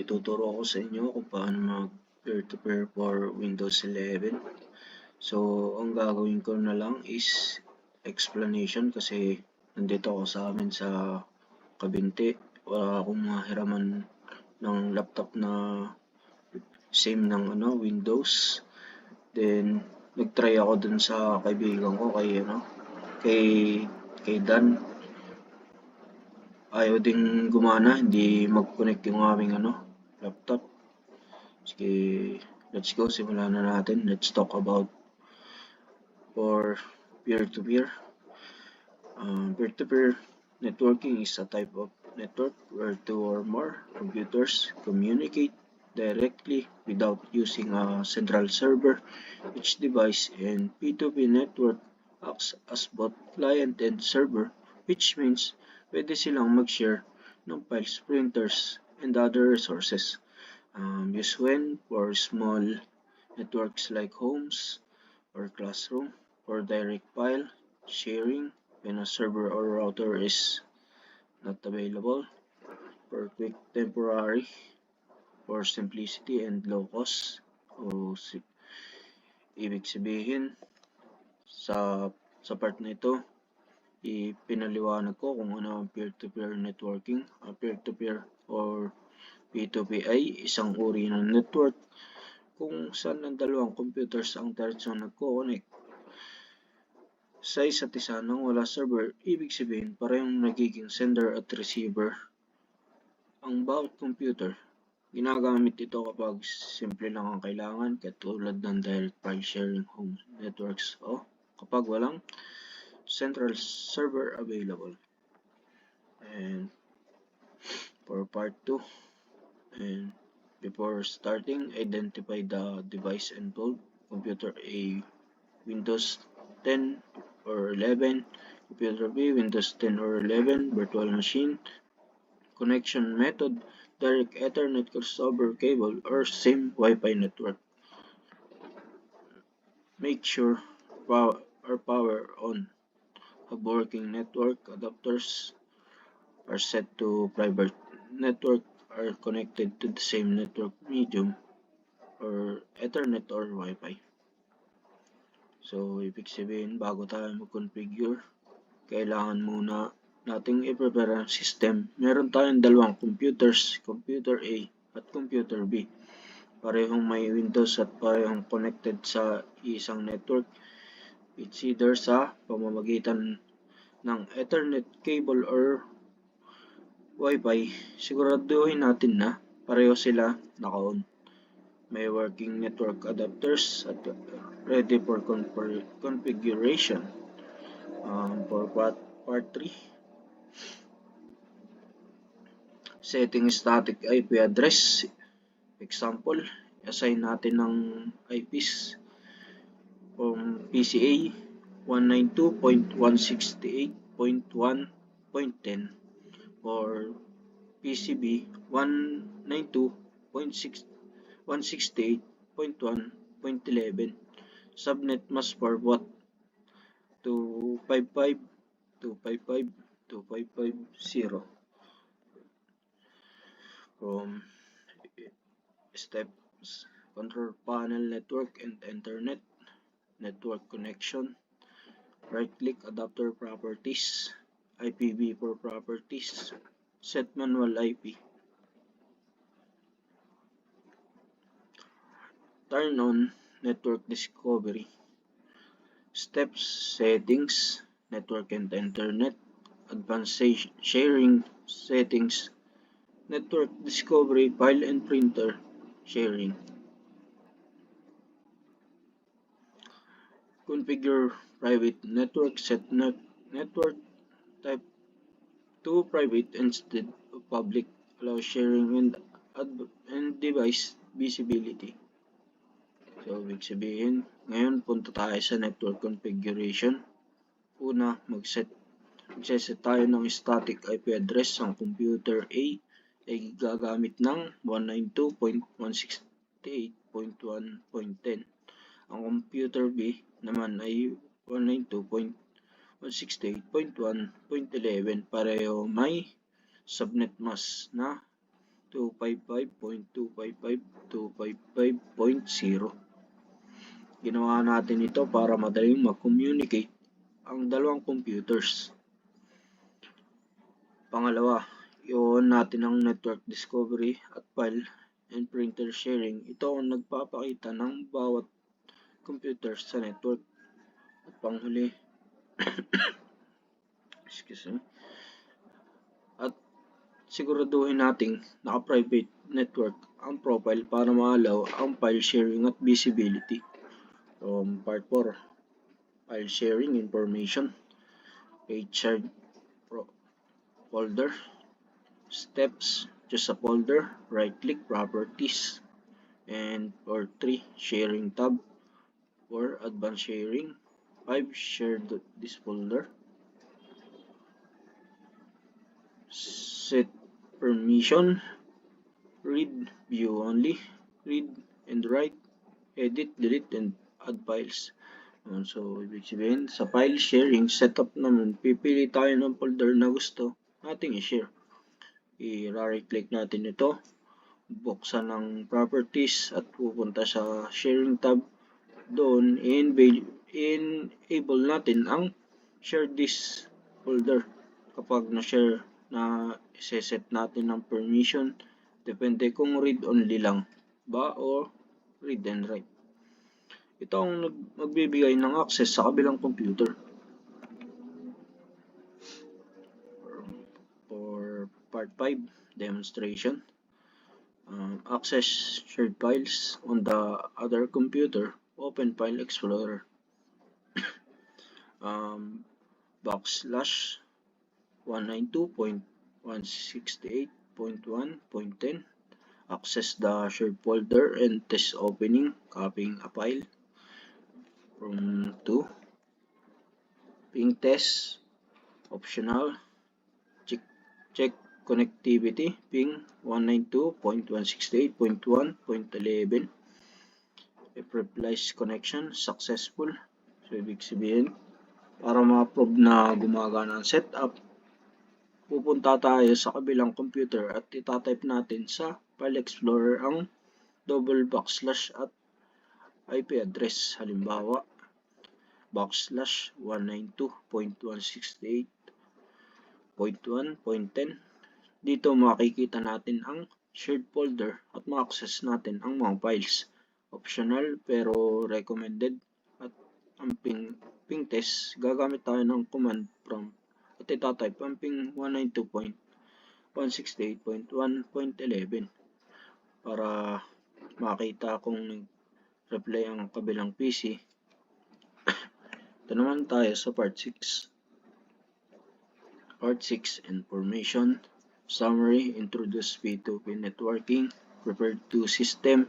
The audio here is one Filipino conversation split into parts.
Ituturo ko sa inyo kung paano mag peer-to-peer for Windows 11. So, ang gagawin ko na lang is explanation kasi nandito ako sa amin sa Kabinti. Wala akong mahiraman ng laptop na same ng Windows. Then, nag-try ako dun sa kaibigan ko kay Dan. Ayaw ding gumana, hindi mag-connect yung aming laptop. Sige, let's go, simulan na natin. Let's talk about for peer-to-peer. Peer-to-peer networking is a type of network where two or more computers communicate directly without using a central server. Each device in P2P network acts as both client and server, which means pwede silang mag-share ng files, printers, and other resources. Used when for small networks like homes or classroom, for direct file sharing when a server or router is not available, for quick temporary, for simplicity and low cost. Ibig sabihin, sa part na ito, ipinaliwanag ko kung ano ang peer-to-peer networking. Peer-to-peer or P2P ay isang uri ng network kung saan ang dalawang computers ang diretsong nagko-connect sa isa't isa nang wala server. Ibig sabihin, parehong nagiging sender at receiver ang bawat computer. Ginagamit ito kapag simple lang ang kailangan, katulad ng direct file sharing home networks o kapag walang central server available. And for part 2, and before starting, identify the device involved. Computer A, Windows 10 or 11. Computer B, Windows 10 or 11, virtual machine. Connection method, direct Ethernet, crossover cable, or same Wi-Fi network. Make sure power on. Have working network. Adapters are set to private network, are connected to the same network medium or Ethernet or Wi-Fi. So, ibig sabihin, bago tayo mag-configure, kailangan muna nating i-prepare ang system. Meron tayong dalawang computers, computer A at computer B. Parehong may Windows at parehong connected sa isang network. It's either sa pamamagitan ng Ethernet cable or Wi-Fi. Siguraduhin natin na pareho sila naka-on. May working network adapters at ready for configuration. For part 3, setting static IP address. Example, assign natin ng IPs from PCA 192.168.1.10 or PCB 192.168.1.11. Subnet mask for what? 255.255.255.0. From steps, control panel network and internet, network connection, right-click adapter properties, IPv4 properties, set manual IP. Turn on network discovery. Steps, settings, network and internet, advanced sharing settings, network discovery, file and printer sharing. Configure private network, set network type to private instead of public, allow sharing and device visibility. So, ibig sabihin, ngayon punta tayo sa network configuration. Una, mag-set tayo ng static IP address. Ang computer A ay gagamit ng 192.168.1.10. Ang computer B naman ay 192.168.1.11. Pareho may subnet mask na 255.255.255.0. Ginawa natin ito para madaling mag-communicate ang dalawang computers. Pangalawa, i-on natin ang network discovery at file and printer sharing. Ito ang nagpapakita ng bawat computer sa network. At panghuli, at siguraduhin nating naka-private network ang profile para ma-allow ang file sharing at visibility. Part 4, file sharing information. Page shared folder. Steps, choose a folder, right-click properties. And for 3, sharing tab. 4, advanced sharing. 5, share this folder. Set permission, read, view only, read and write, edit, delete, and add files. So, ibig sabihin, sa file sharing setup naman, pipili tayo ng folder na gusto nating i-share. I-right click natin ito, buksan ng properties at pupunta sa sharing tab. Doon, enable natin ang share this folder. Kapag na-share, na iseset natin ng permission, depende kung read only lang ba o read and write. Ito ang magbibigay ng access sa kabilang computer. For part 5, demonstration. Access shared files on the other computer. Open File Explorer. Backslash 192.168.1.10. Access the shared folder and test opening, copying a file. From 2, ping test, optional, check connectivity, ping 192.168.1.11. If replies connection successful, so ibig sabihin, para ma-prove na gumagana ang setup, pupunta tayo sa kabilang computer at itatype natin sa File Explorer ang double backslash at IP address. Halimbawa, backslash 192.168.1.10. Dito makikita natin ang shared folder at ma-access natin ang mga files. Optional pero recommended. At ang ping test, gagamit tayo ng command prompt at itatype ang ping 192.168.1.11 para makita kung nag-reply ang kabilang PC. Ito naman tayo sa part 6. Part 6, information, summary, introduce P2P networking, prepare to system,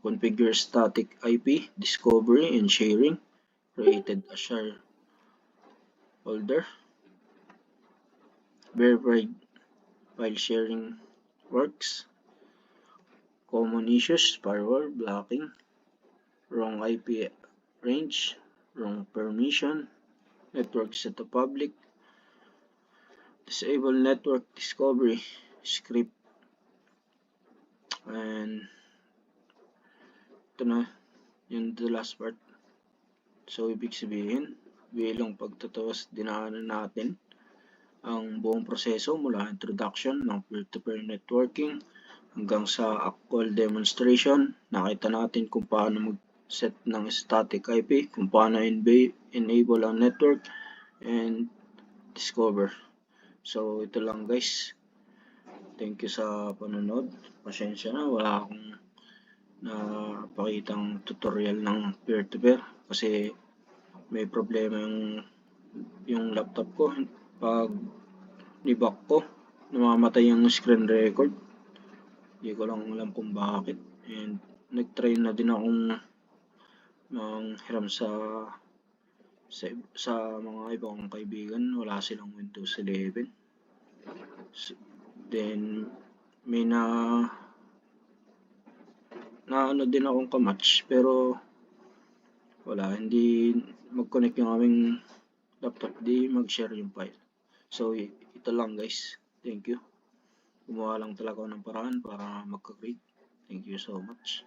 configure static IP, discovery and sharing, created a share folder, verified file sharing works, common issues, firewall, blocking, wrong IP range, wrong permission, network set to public, disable network discovery script, and ito na yung the last part. So ibig sabihin, bilang pagtatawas, dinaanan natin ang buong proseso mula introduction ng peer-to-peer networking hanggang sa actual demonstration. Nakita natin kung paano mag-set ng static IP, kung paano enable ang network, and discover. So ito lang guys. Thank you sa panonood. Pasensya na, wala akong napakitang tutorial ng peer-to-peer kasi may problema yung laptop ko. Pag ni-back ko, namamatay yung screen record. Hindi ko lang alam kung bakit. And nag-try na din akong manghiram sa mga ibang kaibigan. Wala silang Windows 11. Then may na ano din akong kamatch pero wala, hindi mag-connect yung aming laptop, di mag-share yung file. So ito lang guys, thank you. gumawa lang talaga ako ng paraan para magka-grade. Thank you so much.